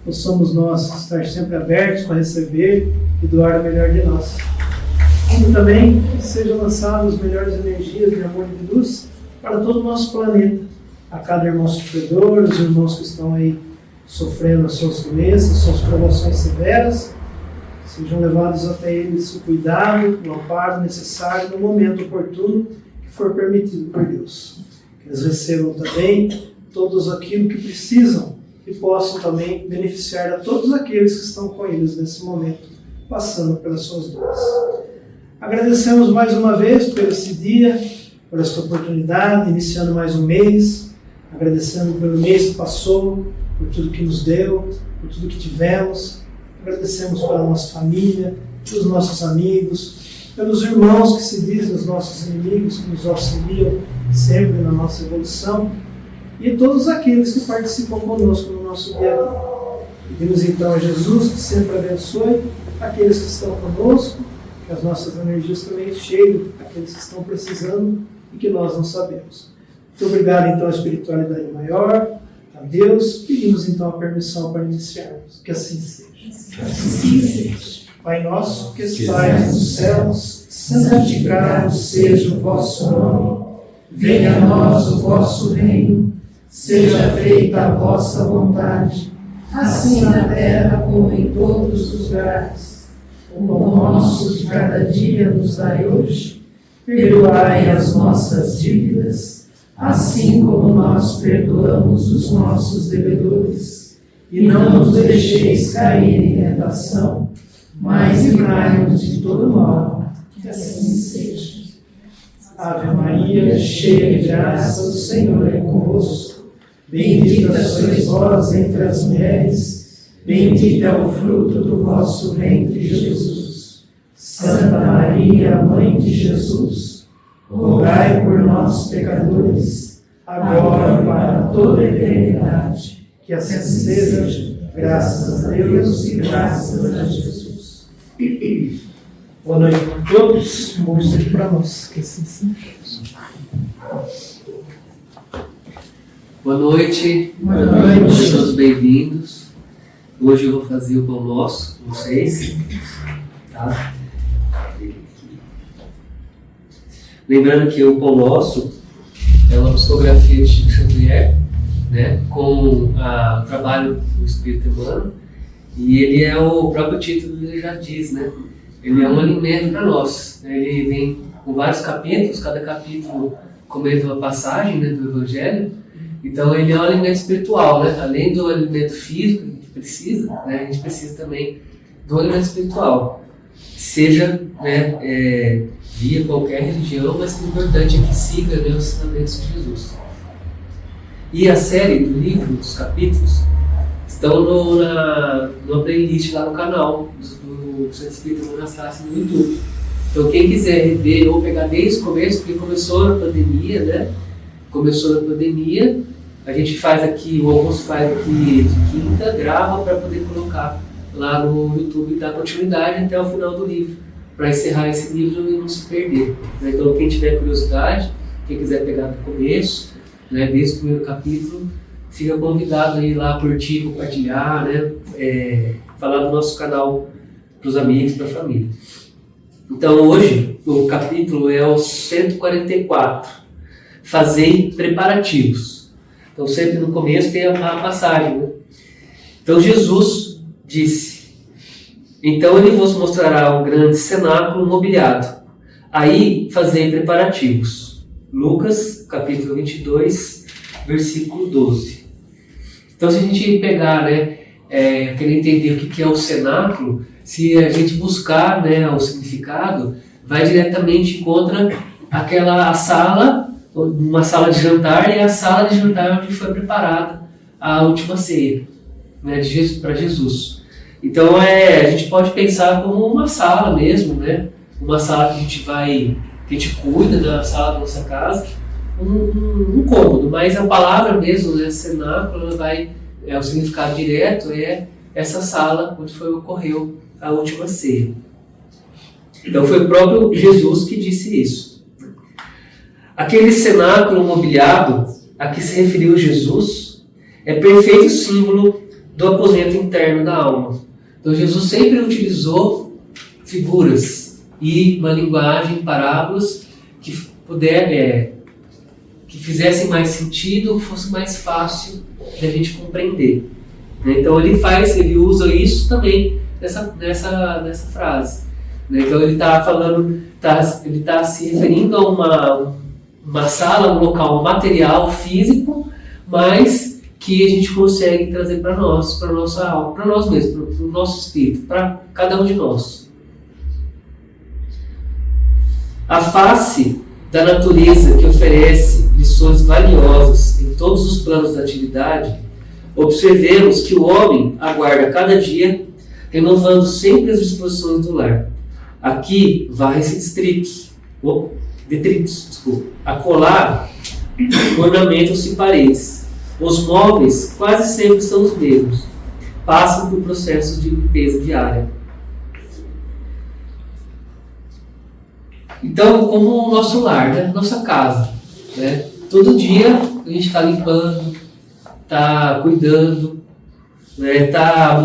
possamos nós estar sempre abertos para receber e doar o melhor de nós. E também que sejam lançadas as melhores energias de amor e de luz para todo o nosso planeta, a cada irmão sofredor, os irmãos que estão aí sofrendo as suas doenças, suas provações severas, sejam levados até eles o cuidado, o amparo necessário no momento oportuno que for permitido por Deus. Que eles recebam também todos aquilo que precisam e possam também beneficiar a todos aqueles que estão com eles nesse momento, passando pelas suas dores. Agradecemos mais uma vez por esse dia, por esta oportunidade, iniciando mais um mês, agradecendo pelo mês que passou, por tudo que nos deu, por tudo que tivemos. Agradecemos pela nossa família, pelos nossos amigos, pelos irmãos que se dizem os nossos inimigos, que nos auxiliam sempre na nossa evolução, e todos aqueles que participam conosco no nosso dia a dia. Pedimos então a Jesus que sempre abençoe aqueles que estão conosco, que as nossas energias também cheguem àqueles que estão precisando e que nós não sabemos. Muito obrigado então à espiritualidade maior, a Deus. Pedimos então a permissão para iniciarmos. Que assim seja. Assim seja. Pai nosso que estais nos céus, santificado seja o vosso nome. Venha a nós o vosso reino. Seja feita a vossa vontade, assim na terra como em todos os lugares. O pão nosso de cada dia nos dai hoje. Perdoai as nossas dívidas, assim como nós perdoamos os nossos devedores. E não nos deixeis cair em tentação, mas livrai-nos de todo mal. Que assim seja. Ave Maria, cheia de graça, o Senhor é convosco. Bendita sois vós entre as mulheres, bendito é o fruto do vosso ventre, Jesus. Santa Maria, Mãe de Jesus, rogai por nós, pecadores, agora e para toda a eternidade. Que assim seja, graças a Deus e graças a Jesus. Boa noite a todos, bom dia para nós. Que assim seja. Boa noite. Boa noite. Todos bem-vindos. Hoje eu vou fazer o pão nosso com vocês. Tá? Lembrando que o pão nosso é uma psicografia de Chico Xavier, né, com o trabalho do Espírito Emmanuel, e ele é o próprio título, ele já diz, né? Ele é um alimento para nós. Ele vem com vários capítulos, cada capítulo comenta uma passagem, né, do Evangelho. Então ele é um alimento espiritual, né? Além do alimento físico que a gente precisa, né? A gente precisa também do alimento espiritual. Seja, né, via qualquer religião, mas o importante é que siga, né, os ensinamentos de Jesus. E a série do livro, dos capítulos, estão na playlist lá no canal do Centro Espírita Monastácio no YouTube. Então quem quiser rever ou pegar desde o começo, porque começou na pandemia, né? A gente faz aqui, o almoço faz aqui de quinta, grava para poder colocar lá no YouTube e dar continuidade até o final do livro, para encerrar esse livro e não se perder. Então quem tiver curiosidade, quem quiser pegar do começo, né, desde o primeiro capítulo, fica convidado a ir lá curtir, compartilhar, né, falar do nosso canal para os amigos, para a família. Então hoje o capítulo é o 144, Fazei preparativos. Então sempre no começo tem a passagem, né? Então Jesus disse: então ele vos mostrará um grande cenáculo mobiliado. Aí fazei preparativos. Lucas capítulo 22, versículo 12. Então se a gente pegar, né, querer entender o que é o cenáculo, se a gente buscar, né, o significado, vai diretamente contra aquela sala, uma sala de jantar, e a sala de jantar onde foi preparada a última ceia, né, para Jesus. Então a gente pode pensar como uma sala mesmo, né, uma sala que a gente cuida da sala da nossa casa, um cômodo, mas a palavra mesmo, né, cenáculo, o significado direto é essa sala onde ocorreu a última ceia. Então foi o próprio Jesus que disse isso. Aquele cenáculo mobiliado a que se referiu Jesus é perfeito símbolo do aposento interno da alma. Então Jesus sempre utilizou figuras e uma linguagem, parábolas que que fizessem mais sentido, fosse mais fácil da gente compreender. Então ele usa isso também nessa frase. Então ele está falando, ele está se referindo a uma sala, um local material, físico, mas que a gente consegue trazer para nós, para nossa alma, para nós mesmos, para o nosso espírito, para cada um de nós. A face da natureza que oferece lições valiosas em todos os planos da atividade, observemos que o homem aguarda cada dia, renovando sempre as disposições do lar. Aqui varre-se detritos, acolá ornamentam-se paredes. Os móveis quase sempre são os mesmos, passam por processos de limpeza diária. Então, como o nosso lar, né? Nossa casa, né? Todo dia a gente está limpando, está cuidando, né? Tá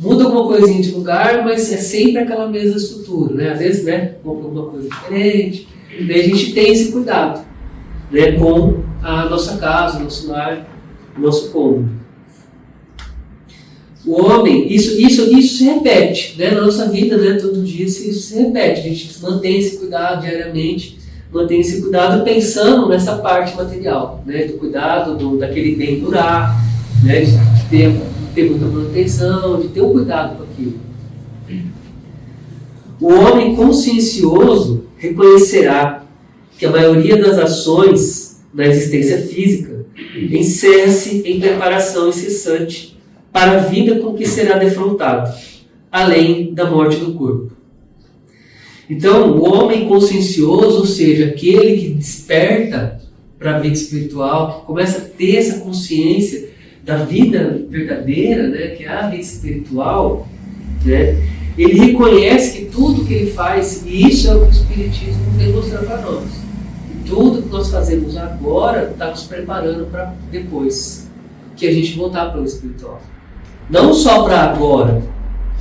muda alguma coisinha de lugar, mas é sempre aquela mesma estrutura, né? Às vezes, né, compra alguma coisa diferente, e daí a gente tem esse cuidado, né, com a nossa casa, o nosso lar, o nosso cômodo. O homem, isso se repete, né, na nossa vida, né, todo dia isso se repete. A gente mantém esse cuidado diariamente, mantém esse cuidado pensando nessa parte material, né, do cuidado daquele bem durar, né, de ter muita manutenção, de ter um cuidado com aquilo. O homem consciencioso reconhecerá que a maioria das ações na existência física encerra-se em preparação incessante para a vida com que será defrontado, além da morte do corpo. Então, o homem consciencioso, ou seja, aquele que desperta para a vida espiritual, que começa a ter essa consciência da vida verdadeira, né, que é a vida espiritual, né, ele reconhece que tudo que ele faz, e isso é o que o Espiritismo vem mostrar para nós, e tudo que nós fazemos agora está nos preparando para depois que a gente voltar para o espiritual. Não só para agora,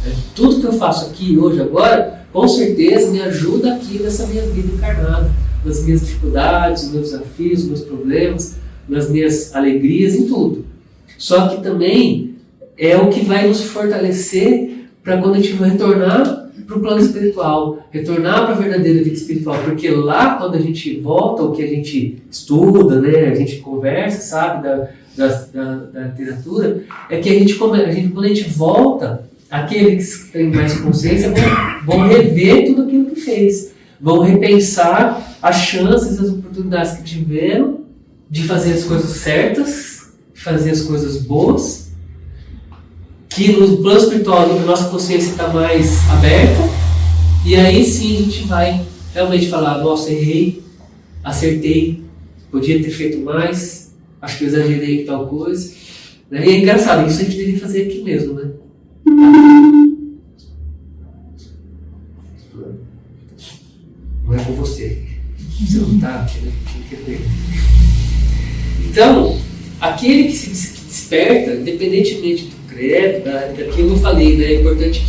né? Tudo que eu faço aqui, hoje, agora, com certeza me ajuda aqui nessa minha vida encarnada, nas minhas dificuldades, nos meus desafios, nos meus problemas, nas minhas alegrias, em tudo. Só que também é o que vai nos fortalecer para quando a gente vai retornar para o plano espiritual, retornar para a verdadeira vida espiritual, porque lá quando a gente volta, o que a gente estuda, né, a gente conversa, sabe, da literatura, é que quando a gente volta, aqueles que têm mais consciência vão rever tudo aquilo que fez, vão repensar as chances, as oportunidades que tiveram de fazer as coisas certas, de fazer as coisas boas, que no plano espiritual a nossa consciência está mais aberta, e aí sim a gente vai realmente falar, nossa, errei, acertei, podia ter feito mais, acho que eu exagerei em tal coisa, né? E é engraçado, isso a gente deveria fazer aqui mesmo, né? Não é com você, você não está querendo. Então, aquele que se desperta, independentemente do credo, daquilo que eu falei, né? É importante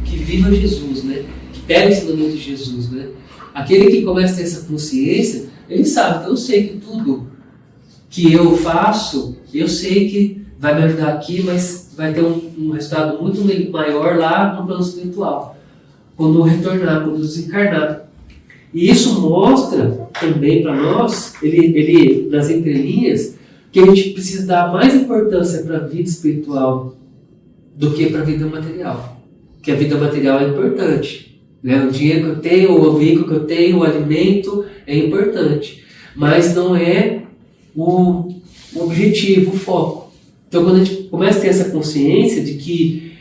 que viva Jesus, né? Que pega o ensinamento de Jesus, né? Aquele que começa a ter essa consciência, ele sabe, então eu sei que tudo que eu faço, eu sei que vai me ajudar aqui, mas vai ter um resultado muito maior lá no plano espiritual, quando eu retornar, quando eu desencarnar. E isso mostra também para nós, ele nas entrelinhas, que a gente precisa dar mais importância para a vida espiritual do que para a vida material. Porque a vida material é importante, né? O dinheiro que eu tenho, o veículo que eu tenho, o alimento é importante, mas não é o objetivo, o foco. Então, quando a gente começa a ter essa consciência de que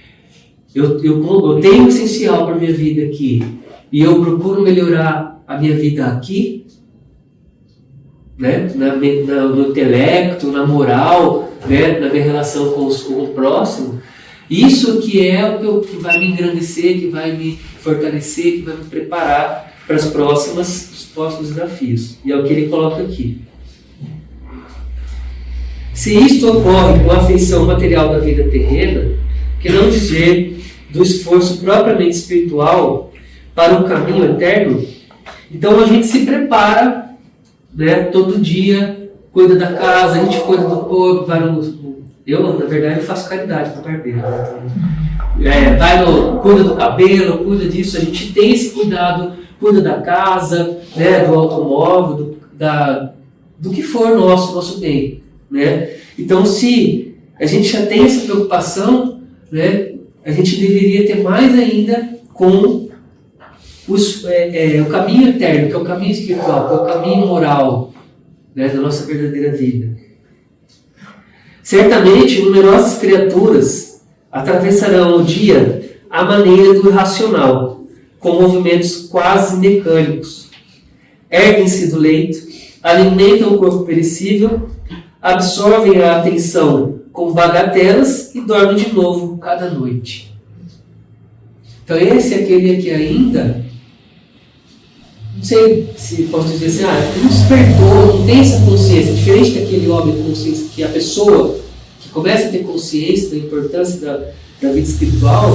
eu tenho o essencial para a minha vida aqui e eu procuro melhorar a minha vida aqui, né? No intelecto, na moral, né? Na minha relação com o próximo, isso que é o que vai me engrandecer, que vai me fortalecer, que vai me preparar para os próximos desafios. E é o que ele coloca aqui. Se isto ocorre com a afeição material da vida terrena, que não dizer do esforço propriamente espiritual para o caminho eterno, então a gente se prepara, né, todo dia, cuida da casa, a gente cuida do corpo, vai no... Eu, na verdade, faço caridade para o barbeiro. Cuida do cabelo, cuida disso, a gente tem esse cuidado, cuida da casa, né, do automóvel, do que for nosso bem. Né? Então, se a gente já tem essa preocupação, né, a gente deveria ter mais ainda com o caminho eterno, que é o caminho espiritual, que é o caminho moral, né, da nossa verdadeira vida. Certamente, numerosas criaturas atravessarão o dia à maneira do irracional, com movimentos quase mecânicos. Erguem-se do leito, alimentam o corpo perecível, absorvem a atenção com bagatelas e dormem de novo cada noite. Então esse é aquele que ainda, não sei se posso dizer assim, não despertou, não tem essa consciência, diferente daquele homem com consciência, que a pessoa que começa a ter consciência da importância da vida espiritual,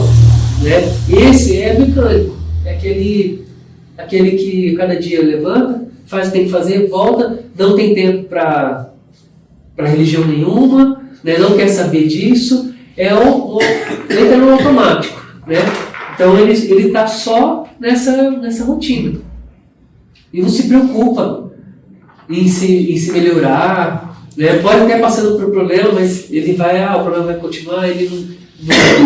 né? Esse é mecânico, é aquele que cada dia levanta, faz o que tem que fazer, volta, não tem tempo para religião nenhuma, né? Não quer saber disso, ele está no automático, né? Então ele está só nessa rotina e não se preocupa em se melhorar, né? Pode até passando por problema, mas ele o problema vai continuar,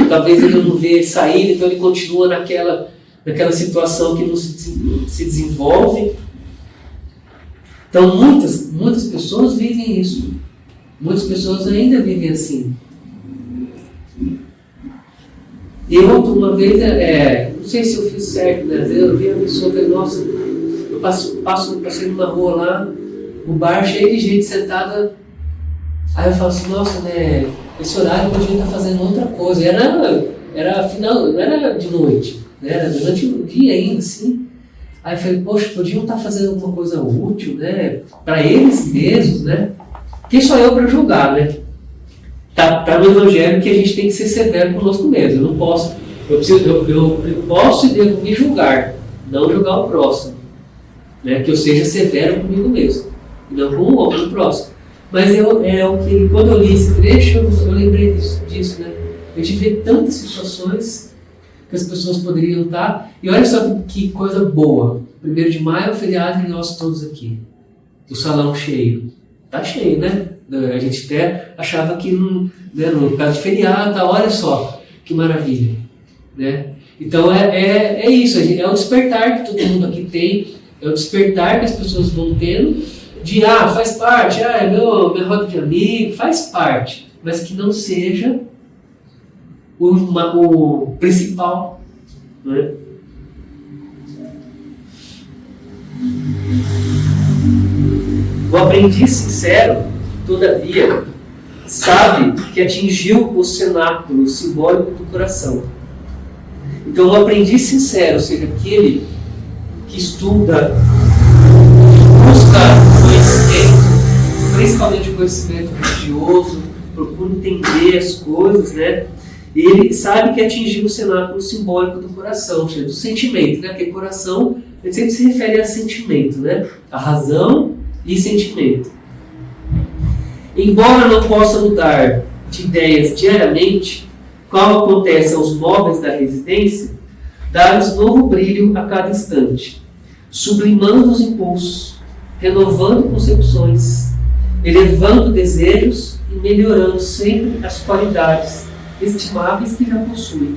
talvez ele não vê saída, então ele continua naquela situação que não se desenvolve. Então muitas pessoas vivem isso. Muitas pessoas ainda vivem assim. Eu, uma vez, não sei se eu fiz certo, né? Eu vi a pessoa e falei, nossa, eu passei numa rua lá, um bar cheio de gente sentada. Aí eu falo assim, nossa, né? Esse horário eu podia estar fazendo outra coisa. Era final, não era de noite, né? Era durante o dia ainda, assim. Aí eu falei, poxa, podiam estar fazendo alguma coisa útil, né? Para eles mesmos, né? Quem sou eu para julgar, né? Tá no Evangelho que a gente tem que ser severo conosco mesmo. Eu posso e devo me julgar, não julgar o próximo. Né? Que eu seja severo comigo mesmo, e não com o outro próximo. Mas o que, quando eu li esse trecho, eu lembrei disso, né? A gente vê tantas situações que as pessoas poderiam estar. E olha só que coisa boa. 1º de maio é o feriado de nós todos aqui. O salão cheio. Tá cheio, né? A gente até achava que no caso de feriado, olha só que maravilha, né? Então é isso, é o despertar que todo mundo aqui tem, é o despertar que as pessoas vão tendo de faz parte, é minha roda de amigo, faz parte, mas que não seja o principal, né? O aprendiz sincero, todavia, sabe que atingiu o cenáculo simbólico do coração. Então, o aprendiz sincero, ou seja, aquele que estuda, busca conhecimento, principalmente o conhecimento religioso, procura entender as coisas, né? Ele sabe que atingiu o cenáculo simbólico do coração, ou seja, do sentimento, né? Porque coração, a gente sempre se refere a sentimento, né? A razão e sentimento. Embora não possa mudar de ideias diariamente, como acontece aos móveis da residência, dá-lhes novo brilho a cada instante, sublimando os impulsos, renovando concepções, elevando desejos e melhorando sempre as qualidades estimáveis que já possui.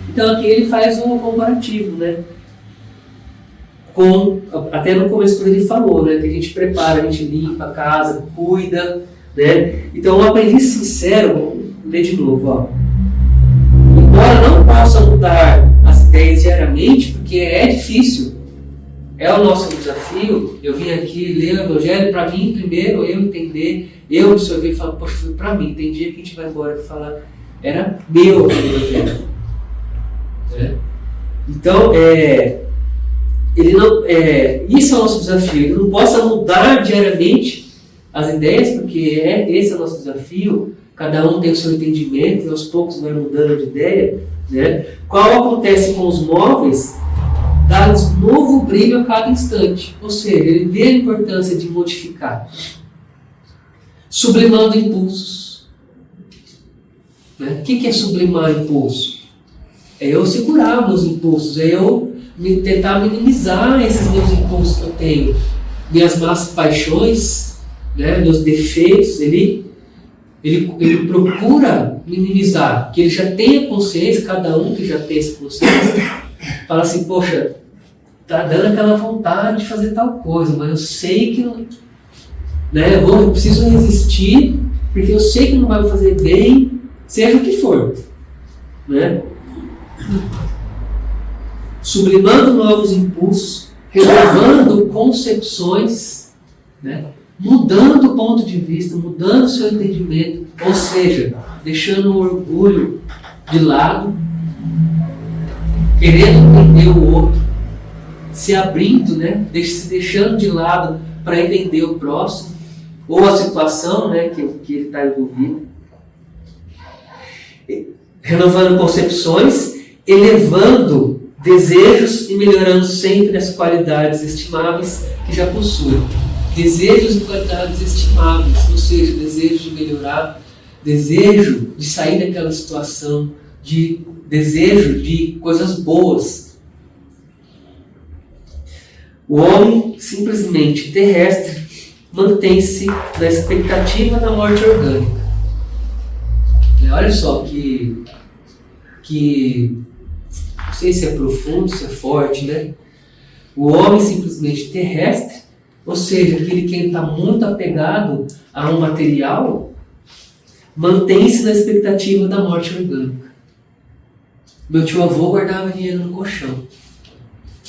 Então aqui ele faz um comparativo, né? Até no começo quando ele falou, né, que a gente prepara, a gente limpa a casa, cuida, né? Então o aprendiz sincero, vamos ler de novo, embora não possa mudar as ideias diariamente, porque é difícil, é o nosso desafio. Eu vim aqui ler o Evangelho para mim primeiro, eu entender, eu absorver e falar, poxa, foi para mim. Tem dia que a gente vai embora e falar, era meu o Evangelho, né? Então, isso é o nosso desafio. Ele não possa mudar diariamente as ideias, porque esse é o nosso desafio, cada um tem o seu entendimento e aos poucos vai mudando de ideia, né? Qual acontece com os móveis, dá-lhes novo brilho a cada instante, ou seja, ele vê a importância de modificar, sublimando impulsos. Né? O que é sublimar impulso? É eu segurar meus impulsos, é eu tentar minimizar esses meus impulsos que eu tenho, minhas más paixões, né? Meus defeitos. Ele procura minimizar, que ele já tenha consciência, cada um que já tem essa consciência, fala assim, poxa, tá dando aquela vontade de fazer tal coisa, mas eu sei que não, né? Eu preciso resistir, porque eu sei que não vai me fazer bem, seja o que for, né? Sublimando novos impulsos, renovando concepções, né? Mudando o ponto de vista, mudando o seu entendimento, ou seja, deixando o orgulho de lado, querendo entender o outro, se abrindo, né? Se deixando de lado para entender o próximo, ou a situação, né? que ele está envolvido. Renovando concepções, elevando desejos e melhorando sempre as qualidades estimáveis que já possui. Desejos e qualidades estimáveis, ou seja, desejo de melhorar, desejo de sair daquela situação, desejo de coisas boas. O homem simplesmente terrestre mantém-se na expectativa da morte orgânica. Olha só que não sei se é profundo, se é forte, né? O homem simplesmente terrestre, ou seja, aquele que está muito apegado a um material, mantém-se na expectativa da morte orgânica. Meu tio avô guardava dinheiro no colchão.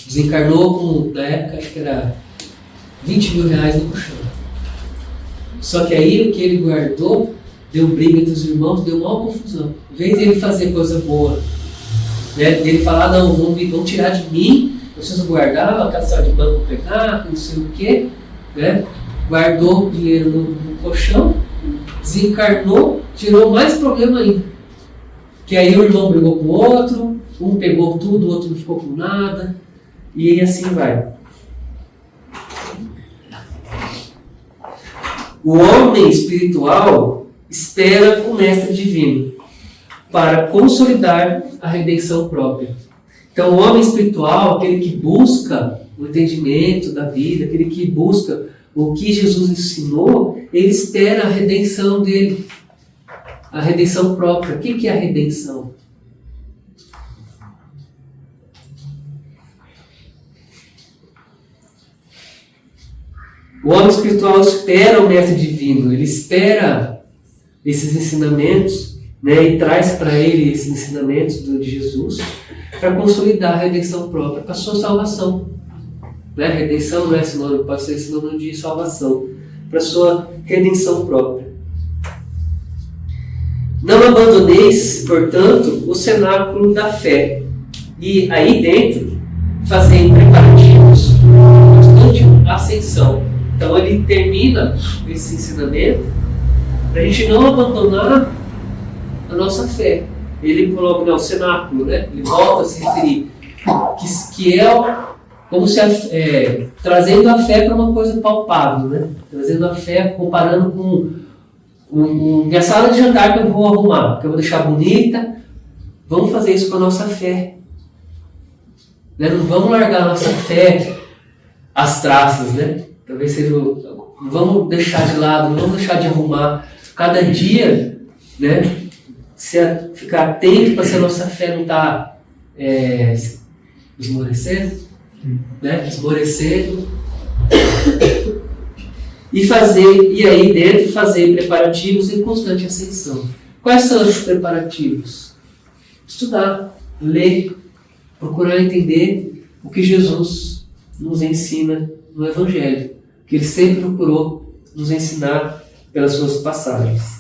Desencarnou com, na época, acho que era 20 mil reais no colchão. Só que aí o que ele guardou deu briga entre os irmãos, deu maior confusão. Em vez de ele fazer coisa boa, né, dele falar, não, vão tirar de mim, eu preciso guardar, a casa de banco pegar, não sei o quê, né? Guardou o dinheiro no colchão, desencarnou, tirou mais problema ainda. Que aí o irmão brigou com o outro, um pegou tudo, o outro não ficou com nada, e aí assim vai. O homem espiritual espera o mestre divino para consolidar a redenção própria. Então, o homem espiritual, aquele que busca o entendimento da vida, aquele que busca o que Jesus ensinou, ele espera a redenção dele, a redenção própria. O que é a redenção? O homem espiritual espera o mestre divino, ele espera esses ensinamentos, né, e traz para ele esses ensinamentos de Jesus para consolidar a redenção própria, para a sua salvação. Né? Redenção não é sinônimo, pode ser sinônimo de salvação, para a sua redenção própria. Não abandoneis, portanto, o cenáculo da fé, e aí dentro fazei preparativos para constante ascensão. Então ele termina esse ensinamento para a gente não abandonar a nossa fé. Ele coloca o cenáculo, né? Ele volta a se referir, que é como se trazendo a fé para uma coisa palpável, né? Trazendo a fé, comparando com minha sala de jantar que eu vou arrumar, que eu vou deixar bonita. Vamos fazer isso com a nossa fé. Né? Não vamos largar a nossa fé às traças, né? Talvez seja. Não vamos deixar de lado, não vamos deixar de arrumar. Cada dia, né? Ficar atento para se a nossa fé não está esmorecendo, né? Esmorecendo. E aí dentro fazer preparativos em constante ascensão. Quais são os preparativos? Estudar, ler, procurar entender o que Jesus nos ensina no Evangelho, que ele sempre procurou nos ensinar pelas suas passagens.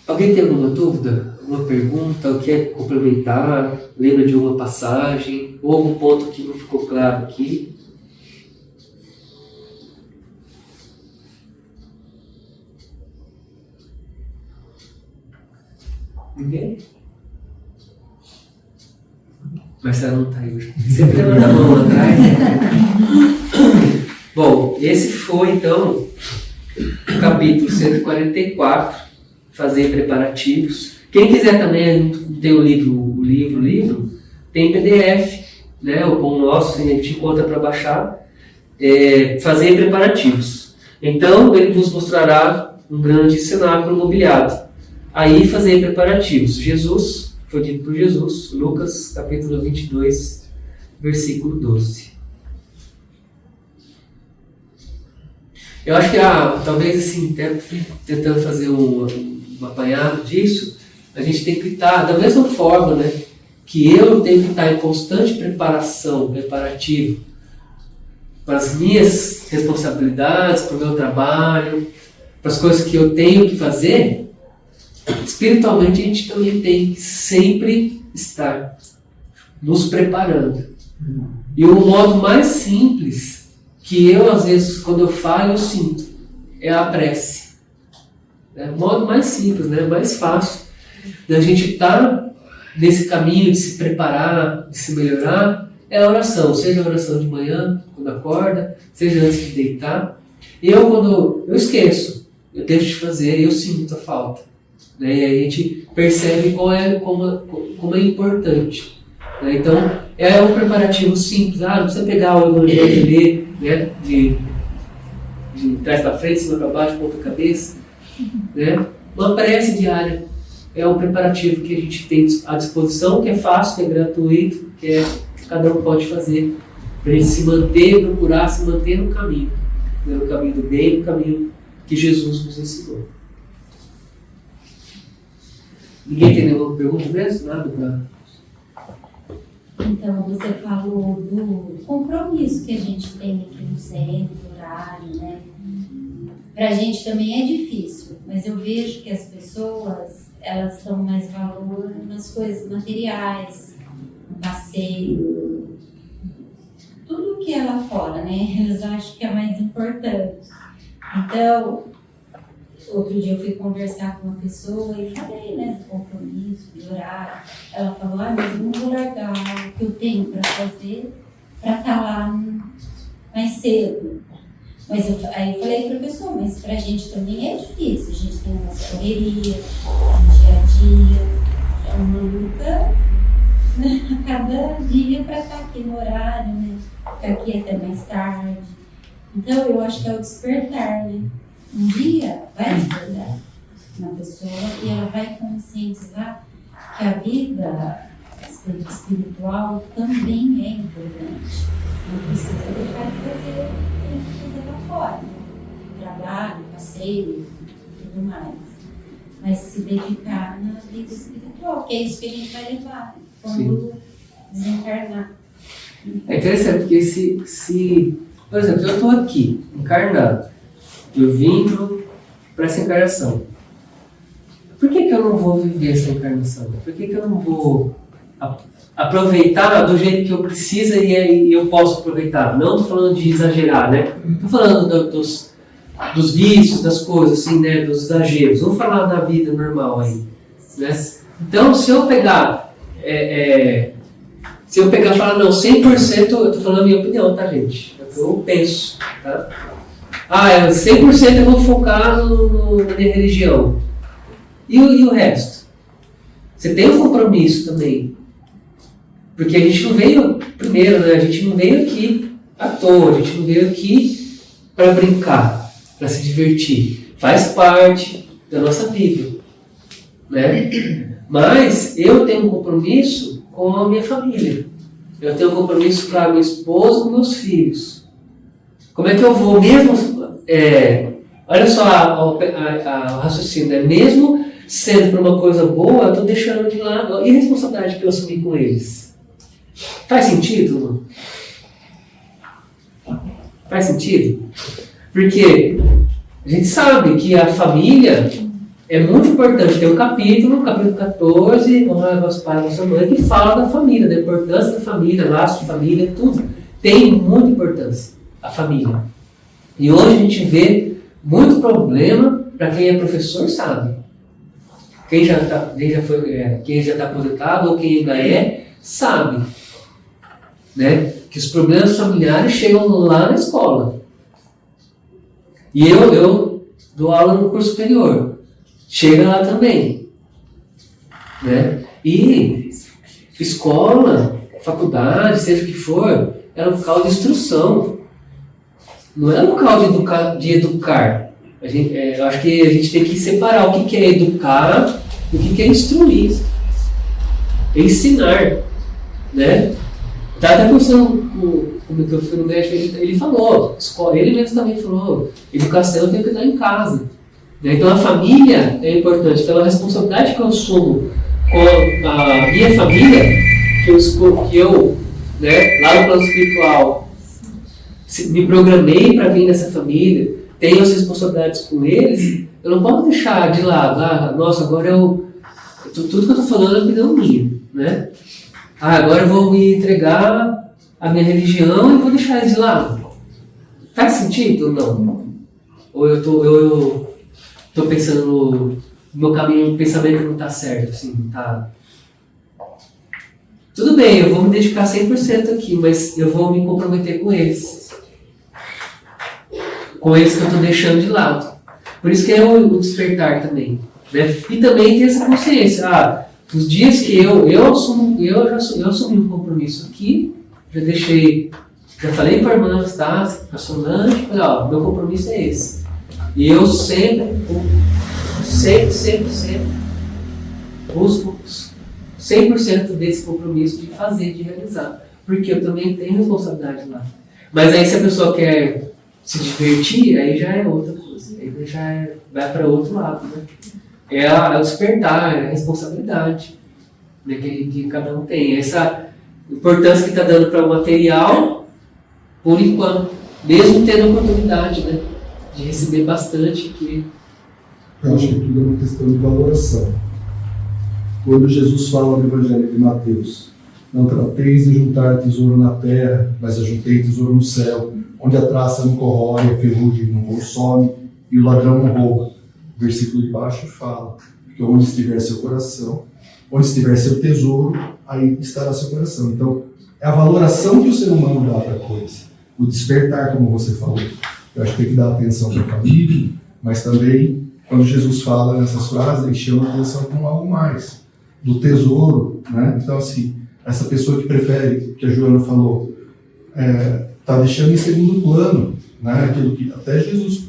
Alguém tem alguma dúvida? Alguma pergunta? Ou quer complementar? Lembra de uma passagem? Ou algum ponto que não ficou claro aqui? Ninguém? Mas ela não está aí hoje. Sempre levanta a mão lá atrás. Bom, esse foi então o capítulo 144, fazer preparativos. Quem quiser também ter o livro, tem PDF, né? O Pão Nosso, a gente encontra para baixar. Fazer preparativos. Então, ele vos mostrará um grande cenáculo mobiliado. Aí, fazer preparativos. Jesus, foi dito por Jesus, Lucas, capítulo 22, versículo 12. Eu acho que, talvez assim, tentando fazer um apanhado disso, a gente tem que estar, da mesma forma, né, que eu tenho que estar em constante preparativo, para as minhas responsabilidades, para o meu trabalho, para as coisas que eu tenho que fazer, espiritualmente a gente também tem que sempre estar nos preparando. E o modo mais simples, que eu às vezes, quando eu falo, eu sinto, é a prece. É o modo mais simples, né? Mais fácil da gente estar nesse caminho de se preparar, de se melhorar, é a oração, seja a oração de manhã, quando acorda, seja antes de deitar. Quando eu esqueço, eu deixo de fazer, eu sinto a falta. Né? E aí a gente percebe como é importante. Né? Então, é um preparativo simples. Não precisa pegar o evangelho e ler, né? de trás para frente, cima para baixo, ponta cabeça. Né? Uma prece diária é um preparativo que a gente tem à disposição, que é fácil, que é gratuito, que cada um pode fazer, para a gente se manter, procurar se manter no caminho, né? No caminho do bem, no caminho que Jesus nos ensinou. Ninguém tem nenhuma pergunta mesmo? Nada para... Então, você falou do compromisso que a gente tem aqui no centro, horário, né? Para a gente também é difícil, mas eu vejo que as pessoas, elas dão mais valor nas coisas materiais, no passeio, tudo que é lá fora, né? Eles acham que é mais importante. Então, outro dia eu fui conversar com uma pessoa e falei, né, do compromisso, do horário. Ela falou, mas eu não vou largar o que eu tenho para fazer para estar lá mais cedo. Aí eu falei para a pessoa, mas para a gente também é difícil. A gente tem uma correria, no dia a dia, é uma luta, né, a cada dia para estar aqui no horário, né, ficar aqui até mais tarde. Então eu acho que é o despertar, né? Um dia vai despertar na pessoa e ela vai conscientizar que a vida espiritual também é importante. Não precisa deixar de fazer o que fazer lá fora, trabalho, passeio e tudo mais. Mas se dedicar na vida espiritual, que é isso que a gente vai levar quando desencarnar. É interessante, porque se por exemplo, eu estou aqui, encarnado, eu vim para essa encarnação. Por que eu não vou viver essa encarnação? Por que eu não vou aproveitar do jeito que eu preciso e eu posso aproveitar? Não estou falando de exagerar, né? Estou falando dos vícios, das coisas, assim, né? Dos exageros. Vamos falar da vida normal aí. Né? Então, se eu pegar e falar, não, 100%, eu estou falando a minha opinião, tá, gente? É o que eu penso, tá? 100% eu vou focar na minha religião. E o resto? Você tem um compromisso também. Porque a gente não veio, primeiro, né? A gente não veio aqui à toa, a gente não veio aqui para brincar, para se divertir. Faz parte da nossa vida. Né? Mas eu tenho um compromisso com a minha família. Eu tenho um compromisso com a minha esposa e com meus filhos. Como é que eu vou mesmo... olha só o raciocínio, né? Mesmo sendo para uma coisa boa, eu estou deixando de lado a irresponsabilidade que eu assumi com eles. Faz sentido? Não? Faz sentido? Porque a gente sabe que a família é muito importante. Tem um capítulo 14, honrar vosso pai e vossa mãe, que fala da família, da importância da família, laço de família, tudo. Tem muita importância a família. E hoje a gente vê muito problema, para quem é professor sabe. quem já está aposentado ou quem ainda sabe, né, que os problemas familiares chegam lá na escola. E eu dou aula no curso superior, chega lá também, né? E escola, faculdade, seja o que for, é local de instrução, não é local de educar. Eu acho que a gente tem que separar o que é educar e o que é instruir, ensinar, né? Tá até conversando com o microfone médico, ele falou, ele mesmo também falou, educação tem que dar em casa. Né? Então a família é importante, então a responsabilidade que eu assumo com a minha família, que eu né, lá no plano espiritual, me programei para vir nessa família, tenho as responsabilidades com eles, eu não posso deixar de lado, nossa, agora tudo que eu estou falando é opinião minha, né? Agora eu vou me entregar à minha religião e vou deixar eles de lado. Faz sentido ou não? Ou eu tô pensando no meu caminho, o pensamento não está certo, assim, tá? Tudo bem, eu vou me dedicar 100% aqui, mas eu vou me comprometer com eles. Com eles que eu estou deixando de lado. Por isso que é o despertar também. Né? E também ter essa consciência. Os dias que eu assumi um compromisso aqui, já falei para a irmã, tá? Para a Solange, falei, meu compromisso é esse. E eu sempre busco 100% desse compromisso de fazer, de realizar. Porque eu também tenho responsabilidade lá. Mas aí se a pessoa quer se divertir, aí já é outra coisa. Aí vai para outro lado, né? É o despertar, é a responsabilidade, né, que cada um tem. Essa importância que está dando para o material, por enquanto, mesmo tendo a oportunidade, né, de receber bastante. Eu acho que tudo é uma questão de valoração. Quando Jesus fala no Evangelho de Mateus, não trateis de juntar tesouro na terra, mas ajuntei tesouro no céu, onde a traça não corrói, a ferrugem não consome e o ladrão não rouba. O versículo de baixo fala que onde estiver seu coração, onde estiver seu tesouro, aí estará seu coração. Então, é a valoração que o ser humano dá para a coisa. O despertar, como você falou. Eu acho que tem que dar atenção para a família, mas também, quando Jesus fala nessas frases, ele chama a atenção para algo mais. Do tesouro, né? Então, assim, essa pessoa que prefere, que a Joana falou, está deixando em segundo plano, né? Aquilo que até Jesus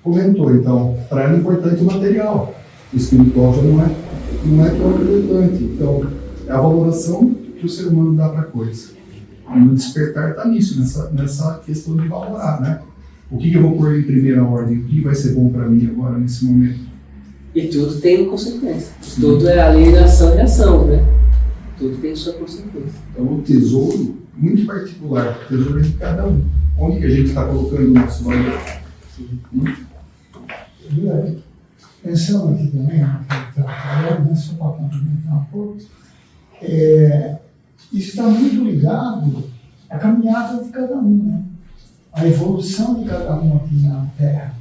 comentou. Então, para ela é importante o material. O espiritual já não é tão importante. Então, é a valoração que o ser humano dá para a coisa. E o despertar está nisso, nessa questão de valorar, né? O que eu vou pôr em primeira ordem? O que vai ser bom para mim agora, nesse momento? E tudo tem uma consequência. Tudo é a lei da ação e ação, né? Tudo tem sua consequência. Então, o tesouro, muito particular, o tesouro é de cada um. Onde que a gente está colocando o nosso valor? Pensando aqui também, que está falando, só para complementar um pouco, isso está muito ligado à caminhada de cada um, né? A evolução de cada um aqui na Terra.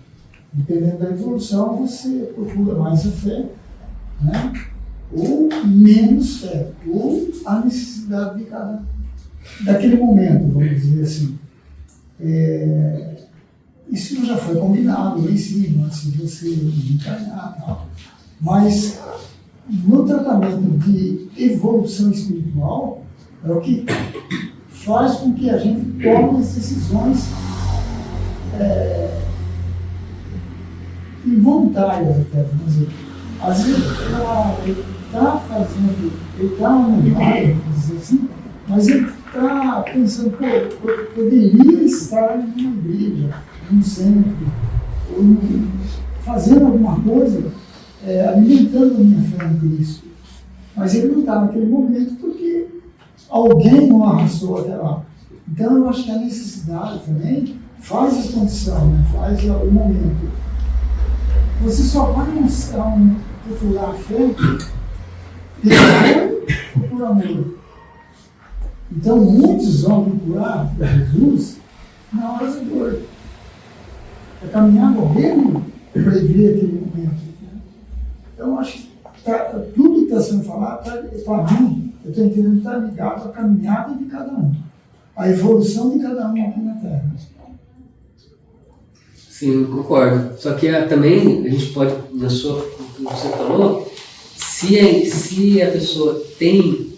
Dependendo da evolução, você procura mais a fé, né? Ou menos fé, ou a necessidade de daquele momento, vamos dizer assim. Isso já foi combinado lá em cima, antes de você encarnar e tal. Mas no tratamento de evolução espiritual, é o que faz com que a gente tome as decisões involuntárias, até, vamos dizer. Às vezes, ele está fazendo, ele está animado, vamos dizer assim, mas ele está pensando, poderia estar numa igreja, num centro, ou fazendo alguma coisa, alimentando a minha fé em Cristo. Mas ele não está naquele momento porque alguém o arrastou até lá. Então, eu acho que a necessidade também faz a condição, né? Faz o momento. Você só vai procurar a fé por amor. Então, muitos vão procurar Jesus na hora da dor. A caminhada morrendo prever aquele momento. Né? Então, acho que tudo que está sendo falado, para mim, eu estou entendendo que está ligado à caminhada de cada um, à evolução de cada um aqui na Terra. Sim, concordo. Só que também a gente pode, na sua, o que você falou, se a pessoa tem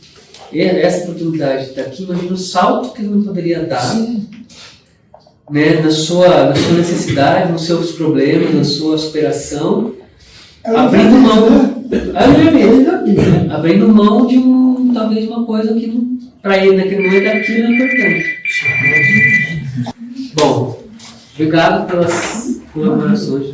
essa oportunidade de estar aqui, imagina o salto que ele não poderia dar. Sim. Né, na sua necessidade, nos seus problemas, na sua superação, abrindo mão, abrindo mão de talvez uma coisa que para ele naquele momento aquilo é importante. Bom, obrigado pelas colaborações.